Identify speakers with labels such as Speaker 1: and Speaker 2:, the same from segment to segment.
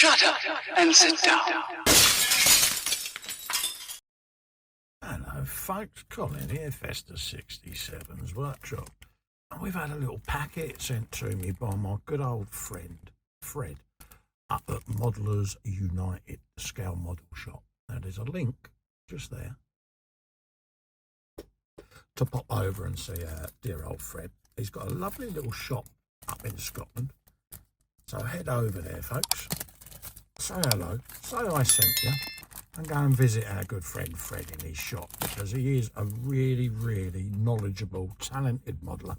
Speaker 1: Shut up and sit down.
Speaker 2: Hello folks, Colin here, Festa 67's workshop. And we've had a little packet sent to me by my good old friend, Fred, up at Modelers United, the scale model shop. Now there's a link just there to pop over and see dear old Fred. He's got a lovely little shop up in Scotland. So head over there, folks. Say hello, say I sent you, and go and visit our good friend Fred in his shop, because he is a really, really knowledgeable, talented modeller,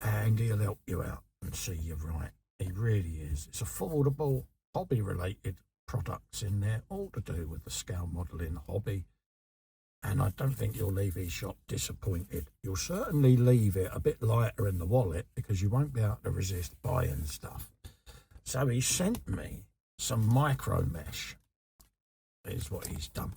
Speaker 2: and he'll help you out and see you right. He really is. It's affordable, hobby-related products in there, all to do with the scale modelling hobby, and I don't think you'll leave his shop disappointed. You'll certainly leave it a bit lighter in the wallet, because you won't be able to resist buying stuff. So he sent me some Micromesh, is what he's done,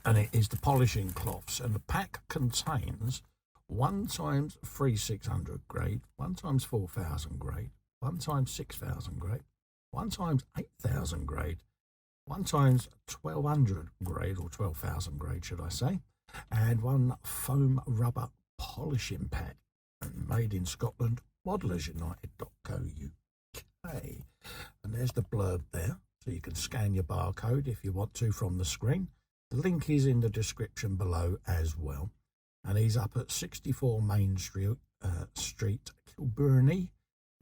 Speaker 2: and it is the polishing cloths, and the pack contains 1 times 3600 grade, 1 times 4000 grade, 1 times 6000 grade, 1 times 8000 grade, 1 times 1200 grade, or 12,000 grade should I say, and 1 foam rubber polishing pad, and made in Scotland, modelersunited.co.uk. And there's the blurb there, so you can scan your barcode if you want to from the screen. The link is in the description below as well. And he's up at 64 Main Street, Kilburnie,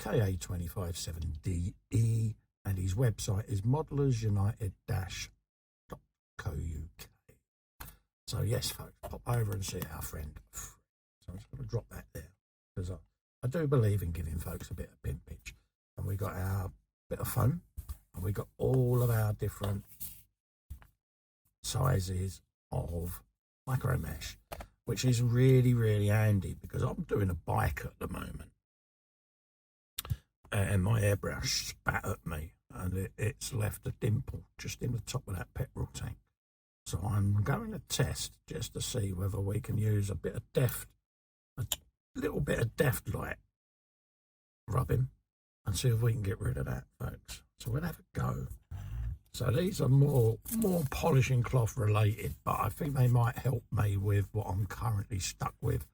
Speaker 2: KA257DE, and his website is modelersunited-co.uk. So yes, folks, pop over and see our friend. So I'm just going to drop that there, because I do believe in giving folks a bit of pimpage. And we got our bit of foam, and we got all of our different sizes of Micromesh, which is really, really handy, because I'm doing a bike at the moment, and my airbrush spat at me, and it's left a dimple just in the top of that petrol tank. So I'm going to test just to see whether we can use a little bit of deft light rubbing, and see if we can get rid of that, folks. So we'll have a go. So these are more polishing cloth related, but I think they might help me with what I'm currently stuck with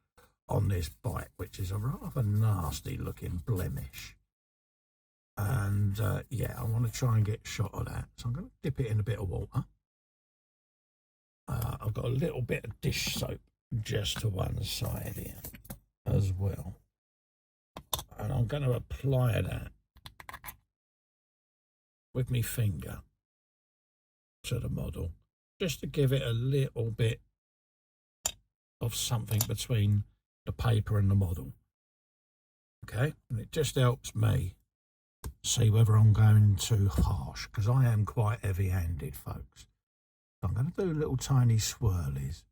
Speaker 2: on this bike, which is a rather nasty looking blemish. And yeah, I want to try and get a shot of that. So I'm going to dip it in a bit of water. I've got a little bit of dish soap just to one side here as well. And I'm going to apply that with my finger to the model, just to give it a little bit of something between the paper and the model. Okay, and it just helps me see whether I'm going too harsh, because I am quite heavy-handed, folks. So I'm going to do little tiny swirlies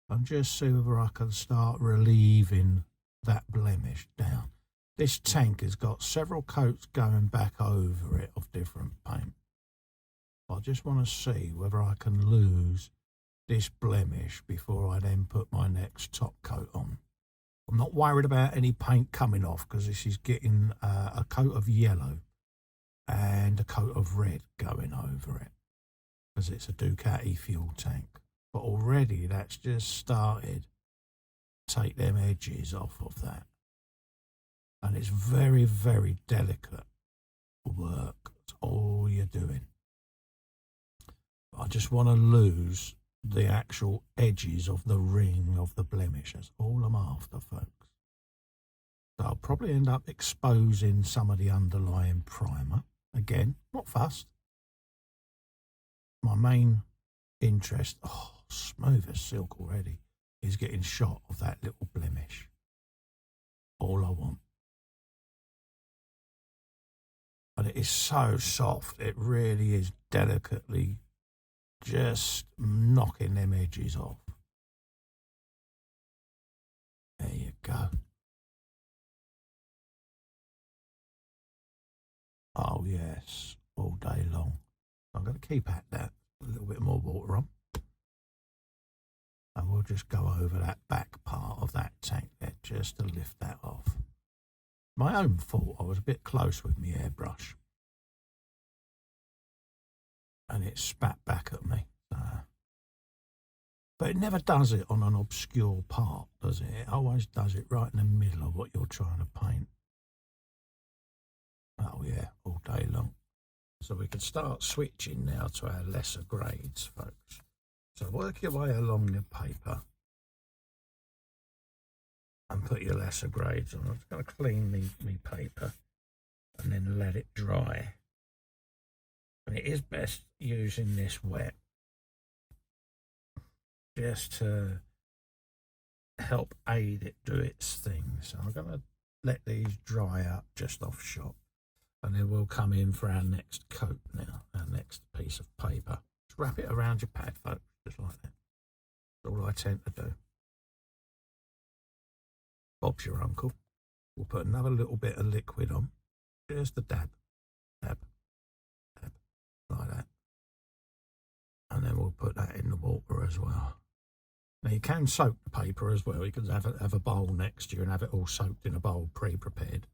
Speaker 2: and just see whether I can start relieving that blemish down. This tank has got several coats going back over it of different paint. I just want to see whether I can lose this blemish before I then put my next top coat on. I'm not worried about any paint coming off, because this is getting a coat of yellow and a coat of red going over it, because it's a Ducati fuel tank. But already that's just started to take them edges off of that. And it's very, very delicate work. That's all you're doing. I just want to lose the actual edges of the ring of the blemish. That's all I'm after, folks. So I'll probably end up exposing some of the underlying primer. Again, not fussed. My main interest, smooth as silk already, is getting shot of that little blemish. All I want. And it is so soft, it really is delicately just knocking them edges off. There you go. Oh yes, all day long. I'm going to keep at that. A little bit more water on. And we'll just go over that back part of that tank there just to lift that off. My own fault, I was a bit close with my airbrush. and it spat back at me. But it never does it on an obscure part, does it? It always does it right in the middle of what you're trying to paint. Oh yeah, all day long. So we can start switching now to our lesser grades, folks. So work your way along the paper and put your lesser grades on. I'm just going to clean me paper and then let it dry. And it is best using this wet, just to help aid it do its thing. So I'm going to let these dry up just off shot, and then we'll come in for our next coat now, our next piece of paper. Just wrap it around your pad, folks, just like that. That's all I tend to do. Bob's your uncle. We'll put another little bit of liquid on, just a dab, dab, dab, like that. And then we'll put that in the water as well. Now you can soak the paper as well. You can have a bowl next to you and have it all soaked in a bowl pre-prepared.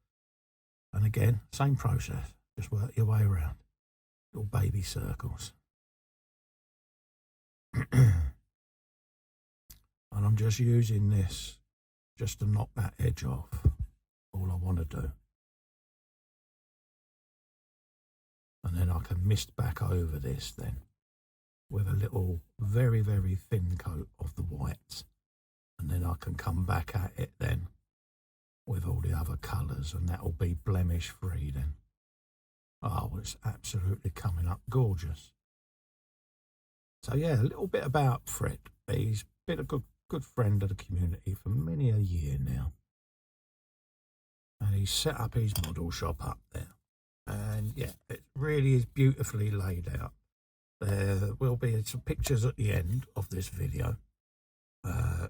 Speaker 2: And again, same process. Just work your way around. Little baby circles. And I'm just using this just to knock that edge off. All I want to do. And then I can mist back over this then with a little very, very thin coat of the white. And then I can come back at it then with all the other colours, and that'll be blemish free then. Oh, it's absolutely coming up gorgeous. So yeah, a little bit about Fred. He's been a good friend of the community for many a year now. And he's set up his model shop up there. And yeah, it really is beautifully laid out. There will be some pictures at the end of this video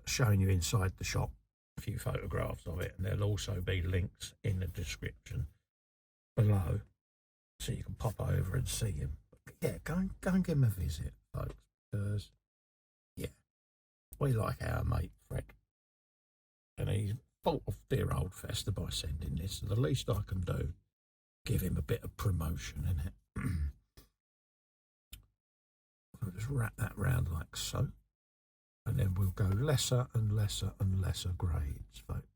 Speaker 2: showing you inside the shop, a few photographs of it, and there'll also be links in the description below so you can pop over and see him. But yeah, go and give him a visit, folks, because yeah, we like our mate Fred, and he's full of dear old Fester by sending this. So the least I can do, give him a bit of promotion in it. I'll just wrap that round like so, and then we'll go lesser and lesser and lesser grades, folks.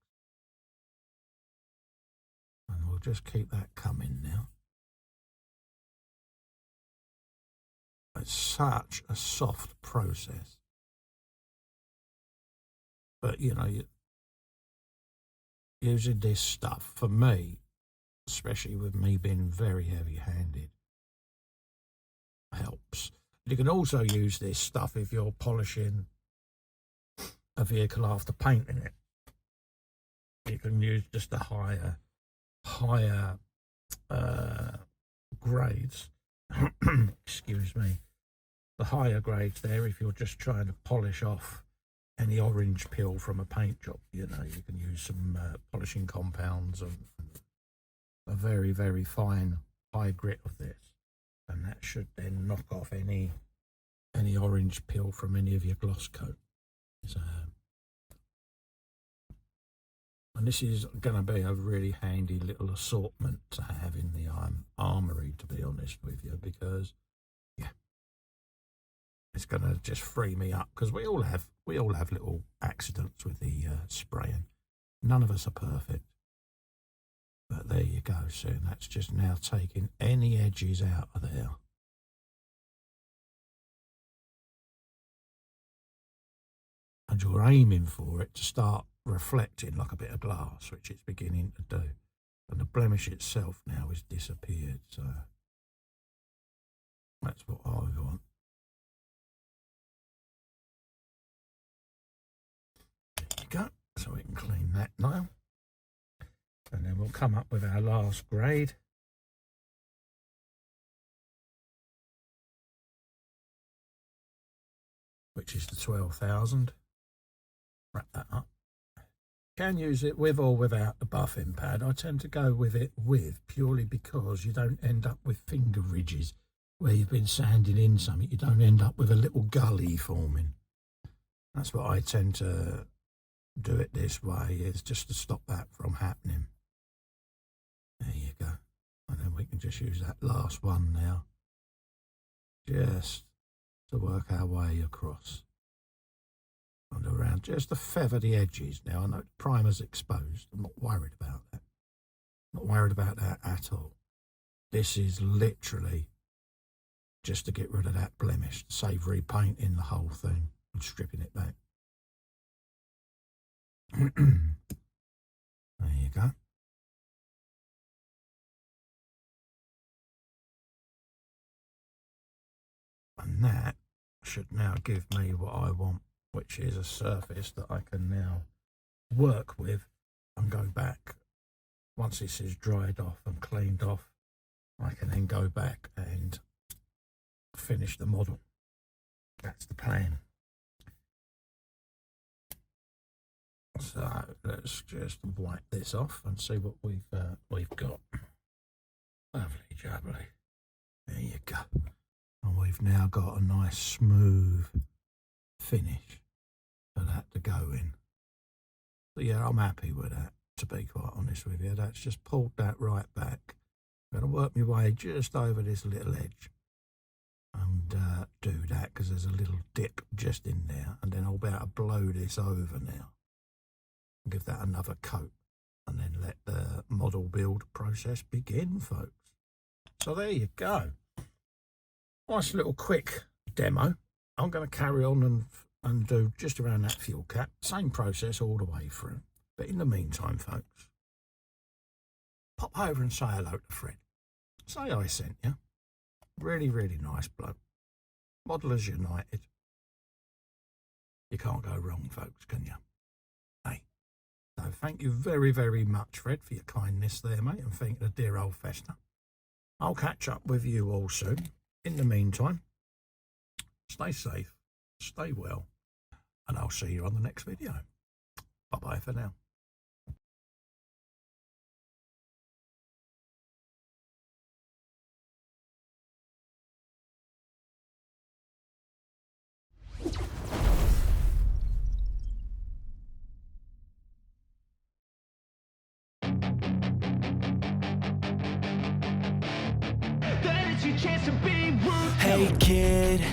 Speaker 2: And we'll just keep that coming now. It's such a soft process. But, you know, using this stuff, for me, especially with me being very heavy-handed, helps. You can also use this stuff if you're polishing a vehicle after painting it. You can use just the higher grades. Excuse me. The higher grades there, if you're just trying to polish off any orange peel from a paint job, you know, you can use some polishing compounds and a very, very fine high grit of this, and that should then knock off any orange peel from any of your gloss coat. So, and this is going to be a really handy little assortment to have in the armory, to be honest with you, because yeah, it's going to just free me up, because we all have little accidents with the spraying. None of us are perfect, but there you go. So that's just now taking any edges out of there. And you're aiming for it to start reflecting like a bit of glass, which it's beginning to do. And the blemish itself now has disappeared, so that's what I want. There you go. So we can clean that now. And then we'll come up with our last grade. Which is the 12,000. Wrap that up. Can use it with or without the buffing pad. I tend to go with it with, purely because you don't end up with finger ridges where you've been sanding in something. You don't end up with a little gully forming. That's what I tend to do it this way, is just to stop that from happening. There you go. And then we can just use that last one now just to work our way across and around, just to feather the edges. Now, I know the primer's exposed. I'm not worried about that. Not worried about that at all. This is literally just to get rid of that blemish, save repainting the whole thing and stripping it back. There you go. And that should now give me what I want, which is a surface that I can now work with and go back. Once this is dried off and cleaned off, I can then go back and finish the model. That's the plan. So let's just wipe this off and see what we've got. Lovely jubbly. There you go. And we've now got a nice smooth finish for that to go in. So yeah, I'm happy with that, to be quite honest with you. That's just pulled that right back. I'm going to work my way just over this little edge and do that, because there's a little dip just in there, and then I'll be able to blow this over now and give that another coat, and then let the model build process begin, folks. So there you go. Nice little quick demo. I'm going to carry on and do just around that fuel cap. Same process all the way through. But in the meantime, folks, pop over and say hello to Fred. Say I sent you. Really, really nice bloke. Modelers United. You can't go wrong, folks, can you? Hey. So thank you very, very much, Fred, for your kindness there, mate, and thank the dear old Fester. I'll catch up with you all soon. In the meantime, stay safe, stay well, and I'll see you on the next video. Bye-bye for now.
Speaker 3: Hey kid,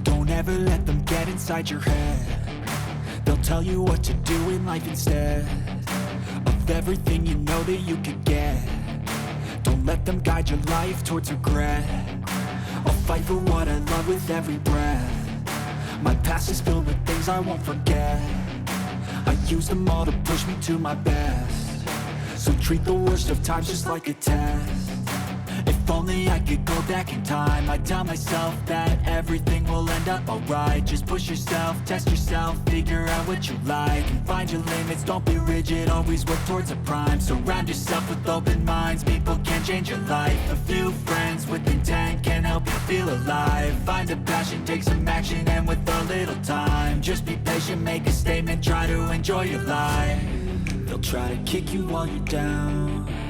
Speaker 3: don't ever let them get inside your head. They'll tell you what to do in life instead of everything you know that you could get. Don't let them guide your life towards regret. I'll fight for what I love with every breath. My past is filled with things I won't forget. I use them all to push me to my best. So treat the worst of times just like a test. If only I could go back in time, I'd tell myself that everything will end up alright. Just push yourself, test yourself, figure out what you like, and find your limits, don't be rigid, always work towards a prime. Surround yourself with open minds, people can change your life. A few friends with intent can help you feel alive. Find a passion, take some action, and with a little time, just be patient, make a statement, try to enjoy your life. They'll try to kick you while you're down.